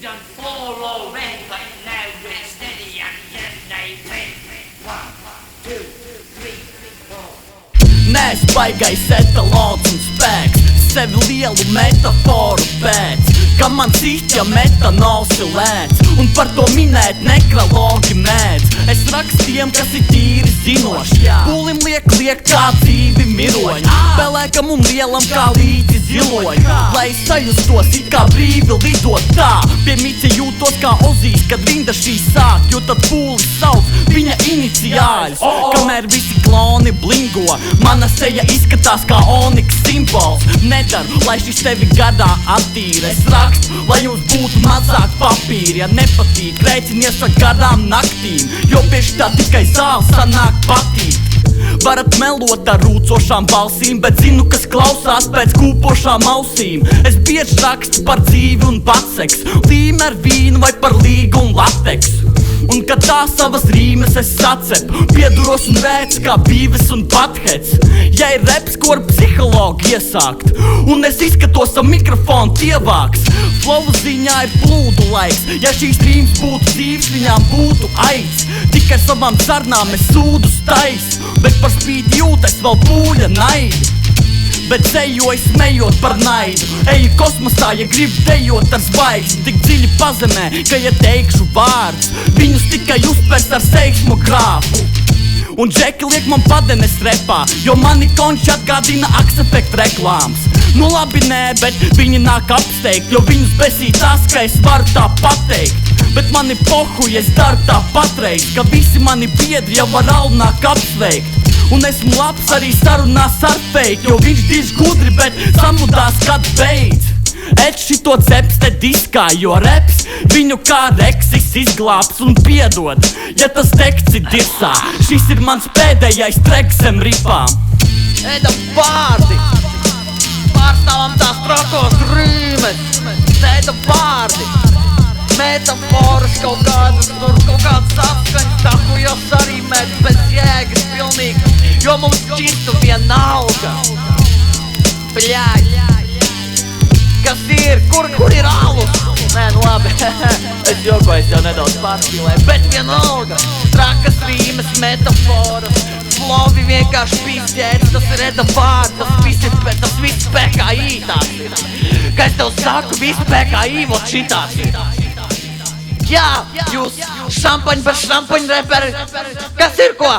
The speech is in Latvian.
done fall already, but now we're steady and yet they think. 1, 2, 3, 4. Nes baigais etalons un spēks, sevi lielu metaforu pēc, ka man cīt, ja metanols ir lēts, un par to minēt nekrologi mēdz. Es rakstiem, kas ir tīri zinoši, pūlim liek kā dzīvi miroņi, pelēkam un lielam kā līdzi ziloņi, lai es sajustos it kā brīvi lidot tā. Pie mica jūtos kā Ozīs, kad rinda šī sāk, jo tad pūlis sauc viņa iniciāļus. Kamēr visi kloni blingo, mana seja izskatās kā oniks simbols. Nedaru, lai šis tevi gadā attīra, es rakstu, lai jums būtu mazāk papīri. Ja nepatīk, rēķinies ar garām naktīm, jo bieži tā tikai zāle sanāk patīt. Varat melot ar rūcošām balsīm, bet zinu, kas klausās pēc kūpošām ausīm. Es bieži rakstu par dzīvi un patseks, līme ar vīnu vai par līgu un lateksu. Un kad tā savas rīmes es sacepu, pieduros un rēc kā Bīves un Buttheads. Ja ir reps, ko ar psihologu iesākt, un es izskatos ar mikrofonu tievāks, flow ziņā ir plūdu laiks. Ja šīs rīmes būtu dzīves, viņām būtu aids. Tikai savām sarnām es sūdu stais, bet par spīti jūtas vēl pūļa naidu. Bet cejoju smejot par naidu, eju kosmosā, ja gribu dejot ar zvaigzni, tik dziļi pazemē, ka ja teikšu vārdus, viņus tikai uzspērs ar seismogrāfu. Un džeki liek man padenes repā, jo mani konči atgādina Axe-Effect reklāmas. Nu labi nē, bet viņi nāk apsteigt, jo viņus besī tas, ka es varu tā pateikt. Bet mani pohuj, es daru tā patreiz, ka visi mani biedri jau var alnu nāk apsveikt. Un esmu labs arī sarunās ar fake, jo viņš diž gudri, bet samudās, kad beidz. Et šito ceps te diskā, jo reps viņu kā reksis izglābs un piedod, ja tas teksts ir dirsā. Šis ir mans pēdējais treks zem ripām. Ēdam vārdi, pārstāvam tās trakos rīmes. Ēdam vārdi, metaforas kaut kādas, tur kaut kādas apskaņas, tā ko jūs arī met bez jēgas pilnīgi, jo mums šķistu vienalga. Bļāj, kas ir? Kur ir alus? Nē, nu labi, es jokoju, es jau nedaudz pārspīlēju, bet vienalga. Trakas rīmes, metaforas, flovi vienkārši pīsķēts, tas ir ēda vārds, tas viss PKI tās ir. Kā es tev saku, viss PKI, vot šitās ir. Jā, jūs šampaņi bez šampaņu reperi, kas ir ko?